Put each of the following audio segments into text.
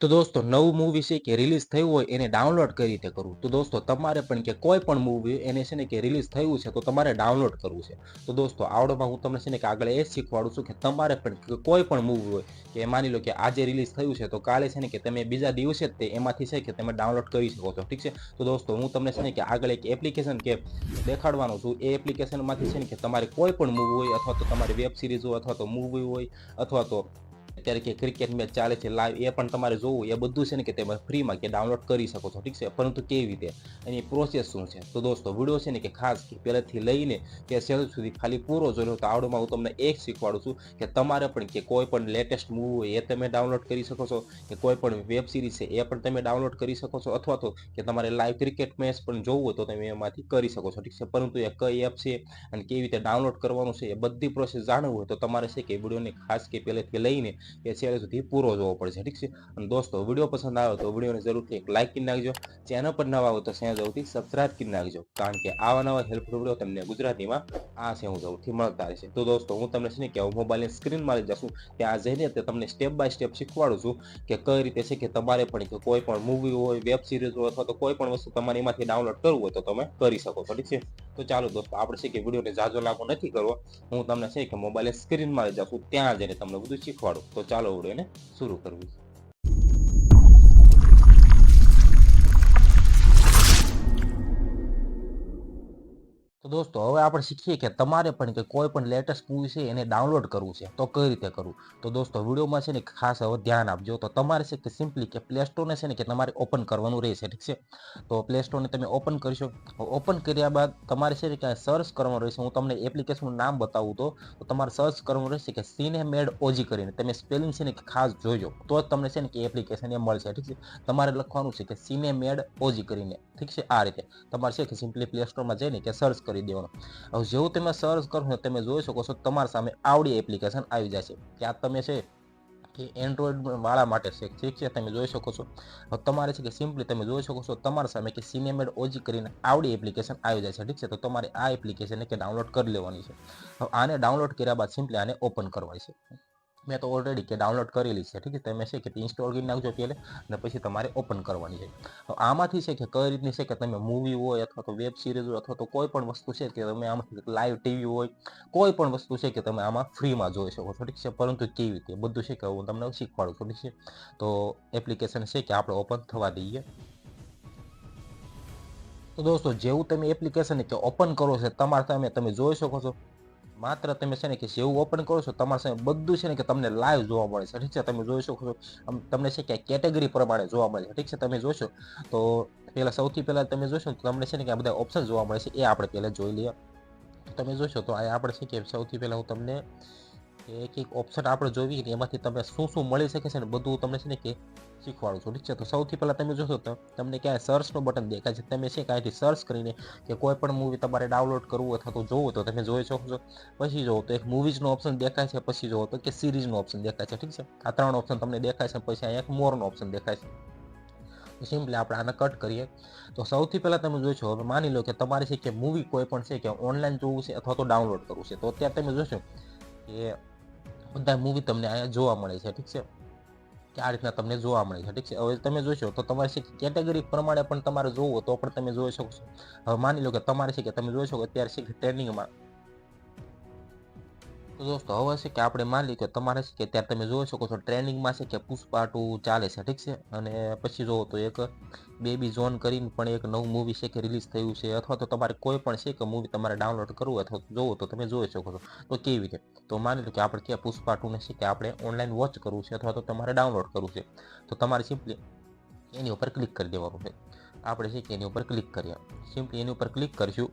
તો દોસ્તો નવું મૂવી છે કે રિલીઝ થયું હોય એને ડાઉનલોડ કઈ રીતે કરવું? તો દોસ્તો તમારે પણ કે કોઈ પણ મૂવી એને છે ને કે રિલીઝ થયું છે તો તમારે ડાઉનલોડ કરવું છે. તો દોસ્તો આવડોમાં હું તમને છે ને કે આગળ એ શીખવાડું છું કે તમારે પણ કોઈ પણ મૂવી હોય કે માની લો કે આજે રિલીઝ થયું છે તો કાલે છે ને કે તમે બીજા દિવસે જ તે એમાંથી છે કે તમે ડાઉનલોડ કરી શકો છો. ઠીક છે? તો દોસ્તો હું તમને છે ને કે આગળ એક એપ્લિકેશન કે દેખાડવાનો છું. એ એપ્લિકેશનમાંથી છે ને કે તમારે કોઈ પણ મૂવી હોય અથવા તો તમારી વેબ સિરીઝ હોય અથવા તો મૂવી હોય અથવા તો અત્યારે કે ક્રિકેટ મેચ ચાલે છે લાઈવ એ પણ તમારે જોવું એ બધું છે ને કે તમે ફ્રીમાં કે ડાઉનલોડ કરી શકો છો. ઠીક છે? પરંતુ કેવી રીતે એની પ્રોસેસ શું છે? તો દોસ્તો વિડીયો છે ને કે ખાસ કે પહેલેથી લઈને કે છેલ્લે સુધી ખાલી પૂરો જોઈ લો. તો આવડમાં હું તમને એક શીખવાડું છું કે તમારે પણ કે કોઈ પણ લેટેસ્ટ મૂવી હોય એ તમે ડાઉનલોડ કરી શકો છો, કે કોઈ પણ વેબ સિરીઝ છે એ પણ તમે ડાઉનલોડ કરી શકો છો, અથવા તો કે તમારે લાઈવ ક્રિકેટ મેચ પણ જોવું હોય તો તમે એમાંથી કરી શકો છો. ઠીક છે? પરંતુ એ કઈ એપ છે અને કેવી રીતે ડાઉનલોડ કરવાનું છે એ બધી પ્રોસેસ જાણવું હોય તો તમારે છે કે વિડીયોને ખાસ કે પહેલેથી લઈને કે છેલ્લે સુધી પૂરો જોવો પડશે. ઠીક છે? અને દોસ્તો વિડીયો પસંદ આવે તો વિડીયોને જરૂરથી એક લાઈક કરી નાખજો. ચેનલ પર નવા હોય તો ચેનલ જરૂરથી સબસ્ક્રાઇબ કરી નાખજો, કારણ કે આવા નવા હેલ્પફુલ વિડીયો તમને ગુજરાતીમાં આ છે હું જરૂરથી મળતા રહેશે. તો દોસ્તો હું તમને છે ને કે મોબાઈલની સ્ક્રીનમાં લઈ જશું ત્યાં જઈને તે તમને સ્ટેપ બાય સ્ટેપ શીખવાડું છું કે કઈ રીતે છે કે તમારે પણ કે કોઈ પણ મૂવી હોય, વેબ સિરીઝ હોય અથવા તો કોઈ પણ વસ્તુ તમારે એમાંથી ડાઉનલોડ કરવું હોય તો તમે કરી શકો છો. ઠીક છે? તો ચાલો દોસ્તો આપણે છે કે વિડીયોને જાજો લાંબો નથી કરવો. હું તમને છે કે મોબાઈલ સ્ક્રીનમાં લઈ જાઉં ત્યાં જઈને તમને બધું શીખવાડું. તો ચાલો વિડીયોને શરૂ કરવી. તો દોસ્તો હવે આપણે શીખીએ કે તમારે પણ કે કોઈ પણ લેટેસ્ટ મૂવી છે એને ડાઉનલોડ કરવું છે તો કઈ રીતે કરવું. તો દોસ્તો વિડીયોમાં છે ને ખાસ હવે ધ્યાન આપજો. તો તમારે છે કે સિમ્પલી કે પ્લે સ્ટોરને છે ને કે તમારે ઓપન કરવાનું રહેશે. ઠીક છે? તો પ્લે સ્ટોરને તમે ઓપન કરશો. ઓપન કર્યા બાદ તમારે છે ને કે સર્ચ કરવાનું રહેશે. હું તમને એપ્લિકેશનનું નામ બતાવું તો તમારે સર્ચ કરવાનું રહેશે કે સિનેમેડ ઓજી કરીને. તમે સ્પેલિંગ છે ને કે ખાસ જોઈજો તો જ તમને છે ને કે એપ્લિકેશન એ મળશે. ઠીક છે? તમારે લખવાનું છે કે સિનેમેડ ઓજી કરીને. ઠીક છે? આ રીતે તમારે છે કે સિમ્પલી પ્લે સ્ટોરમાં જઈને કે સર્ચ કરી દેવાનો. હવે જેવું તમે સર્ચ કરો તમે જોઈ શકો છો તમારા સામે આવડી એપ્લિકેશન આવી જાય છે. ત્યાં તમે છે કે એન્ડ્રોઈડ વાળા માટે છે. ઠીક છે? તમે જોઈ શકો છો. હવે તમારે છે કે સિમ્પલી તમે જોઈ શકો છો તમારા સામે કે સિનેમેડ ઓજી કરીને આવડી એપ્લિકેશન આવી જાય છે. ઠીક છે? તો તમારે આ એપ્લિકેશનને કે ડાઉનલોડ કરી લેવાની છે. હવે આને ડાઉનલોડ કર્યા બાદ સિમ્પલી આને ઓપન કરવાની છે. મેં તો ઓલરેડી કે ડાઉનલોડ કરેલી છે. ઠીક છે? તમે છે કે ઇન્સ્ટોલ કરી નાખજો પહેલે અને પછી તમારે ઓપન કરવાની છે. આમાંથી છે કે કઈ રીતની છે કે તમે મૂવી હોય અથવા તો વેબ સિરીઝ હોય અથવા તો કોઈ પણ વસ્તુ છે કે તમે આમાંથી લાઈવ ટીવી હોય કોઈ પણ વસ્તુ છે કે તમે આમાં ફ્રીમાં જોઈ શકો છો. ઠીક છે? પરંતુ કેવી રીતે બધું છે કે હું તમને શીખવાડું છું. ઠીક છે? તો એપ્લિકેશન છે કે આપણે ઓપન થવા દઈએ. તો દોસ્તો જેવું તમે એપ્લિકેશન કે ઓપન કરો છો તમારા સામે તમે જોઈ શકો છો માત્ર તમે છે ને કે જેવું ઓપન કરો છો તમારા સામે બધું છે ને કે તમને લાઈવ જોવા મળે છે. ઠીક છે? તમે જોઈ શકો છો તમને છે કે કેટેગરી પ્રમાણે જોવા મળે છે. ઠીક છે? તમે જોશો તો પહેલા સૌથી પહેલા તમે જોશો તો તમને છે ને કે આ બધા ઓપ્શન જોવા મળે છે એ આપણે પહેલા જોઈ લઈએ. તમે જોશો તો આ આપણે છે કે સૌથી પહેલા હું તમને એક એક ઓપ્શન આપણે જોવી એમાંથી તમે શું શું મળી શકે છે ને બધું તમને છે ને કે શીખવાડું છું. ઠીક છે? તો સૌથી પહેલા તમે જોશો તો તમને ક્યાં સર્ચનું બટન દેખાય છે. તમે છે ક્યાંયથી સર્ચ કરીને કે કોઈ પણ મૂવી તમારે ડાઉનલોડ કરવું અથવા તો જોવું તો તમે જોઈ શકો છો. પછી જોવો તો એક મૂવીઝનો ઓપ્શન દેખાય છે. પછી જોવો તો કે સિરીઝનો ઓપ્શન દેખાય છે. ઠીક છે? આ ત્રણ ઓપ્શન તમને દેખાય છે. પછી અહીંયા એક મોરનો ઓપ્શન દેખાય છે. તો સિમ્પલી આપણે આને કટ કરીએ. તો સૌથી પહેલા તમે જોશો હવે માની લો કે તમારે છે કે મૂવી કોઈ પણ છે કે ઓનલાઈન જોવું છે અથવા તો ડાઉનલોડ કરવું છે. તો અત્યારે તમે જોશો કે બધા મૂવી તમને અહીંયા જોવા મળે છે. ઠીક છે? કે આ રીતના તમને જોવા મળે છે. ઠીક છે? હવે તમે જોશો તો તમારે છે કેટેગરી પ્રમાણે પણ તમારે જોવું તો પણ તમે જોઈ શકો છો. હવે માની લો કે તમારે છે કે તમે જોઈ શકો અત્યારે છે કે ટ્રેન્ડિંગમાં. તો દોસ્તો હવે છે કે આપણે માની કે તમારે છે કે ત્યારે તમે જોઈ શકો છો ટ્રેનિંગમાં છે કે પુષ્પા 2 ચાલે છે. ઠીક છે? અને પછી જોવો તો એક બેબી ઝોન કરીને પણ એક નવું મૂવી છે કે રિલીઝ થયું છે. અથવા તો તમારે કોઈ પણ છે કે મૂવી તમારે ડાઉનલોડ કરવું અથવા જોવું તો તમે જોઈ શકો છો. તો કેવી રીતે? તો માની લો કે આપણે ક્યાં પુષ્પા 2 ને છે કે આપણે ઓનલાઈન વોચ કરવું છે અથવા તો તમારે ડાઉનલોડ કરવું છે. તો તમારે સિમ્પલી એની ઉપર ક્લિક કરી દેવાનું છે. આપણે છે કે એની ઉપર ક્લિક કરીએ. સિમ્પલી એની ઉપર ક્લિક કરીશું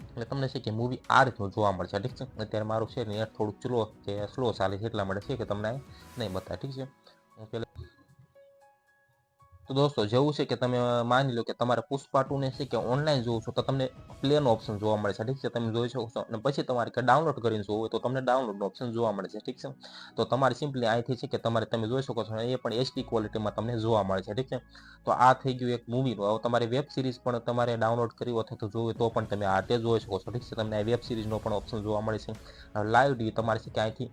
એટલે તમને છે કે મૂવી આ રીતનું જોવા મળશે. ઠીક છે? અત્યારે મારું છે ને થોડુંક સ્લો ચાલે છે એટલા માટે છે કે તમને નહીં બતાવે. ઠીક છે? હું પહેલા તો દોસ્તો જેવું છે કે તમે માની લો કે તમારે પુષ્પા 2 ને છે કે ઓનલાઈન જોવું છો તો તમને પ્લેનો ઓપ્શન જોવા મળે છે. ઠીક છે? તમે જોઈ શકો છો અને પછી તમારે કે ડાઉનલોડ કરીને જોવું હોય તો તમને ડાઉનલોડનો ઓપ્શન જોવા મળે છે. ઠીક છે? તો તમારે સિમ્પલી અહીંથી છે કે તમારે તમે જોઈ શકો છો એ પણ HD ક્વોલિટીમાં તમને જોવા મળે છે. ઠીક છે? તો આ થઈ ગયું એક મૂવીનું. હવે તમારે વેબ સિરીઝ પણ તમારે ડાઉનલોડ કરવી અથવા તો જોવી તો પણ તમે આ રીતે જોઈ શકો છો. ઠીક છે? તમને વેબ સિરીઝનો પણ ઓપ્શન જોવા મળે છે. લાઈવ ટીવી તમારે છે કે અહીંથી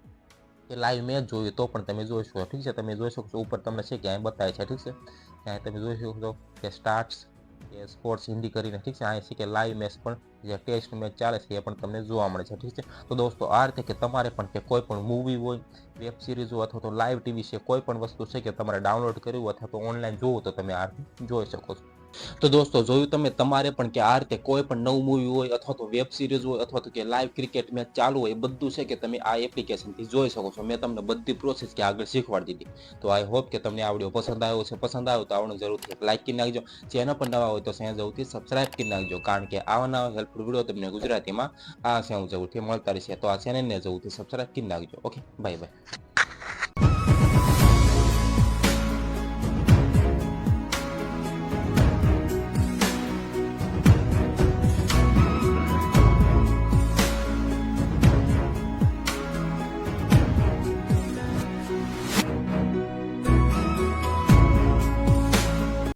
કે લાઈવ મેચ જોયું તો પણ તમે જોઈ શકો, ઠીક છે, તમે જોઈ શકો છો ઉપર તમને છે કે અહીં બતાવે છે, ઠીક છે, ત્યાં તમે જોઈ શકો છો કે સ્ટાર્ટ્સ કે સ્પોર્ટ્સ હિન્દી કરીને, ઠીક છે, અહીં છે કે લાઈવ મેચ પણ જે ટેસ્ટ મેચ ચાલે છે એ પણ તમને જોવા મળે છે, ઠીક છે. તો દોસ્તો આ રીતે કે તમારે પણ કે કોઈ પણ મૂવી હોય, વેબ સિરીઝ હોય અથવા તો લાઈવ ટીવી છે, કોઈ પણ વસ્તુ છે કે તમારે ડાઉનલોડ કરવું અથવા તો ઓનલાઈન જોવું તો તમે આ રીતે જોઈ શકો છો. તો દોસ્તો જોયું તમે, તમારે પણ કે આ રીતે કોઈ પણ નવું મૂવી હોય અથવા તો વેબ સિરીઝ હોય અથવા તો કે લાઈવ ક્રિકેટ મેચ ચાલુ હોય, એ બધું છે કે તમે આ એપ્લિકેશનથી જોઈ શકો છો. મેં તમને બધી પ્રોસેસ કે આગળ શીખવાડી દીધી. તો આઈ હોપ કે તમને આ વિડીયો પસંદ આવ્યો છે. પસંદ આવ્યો તો આવડે જરૂરથી એક લાઈક કરી નાખજો. ચેનલ પર નવા હોય તો ચેનલ જરૂરથી સબસ્ક્રાઇબ કરી નાખજો, કારણ કે આવા નવા હેલ્પફુલ વિડીયો તમને ગુજરાતીમાં આ છે હું જરૂરથી મળતા રહેશે. તો આ ચેનલને જરૂરથી સબસ્ક્રાઇબ કરી નાખજો. Okay, bye bye.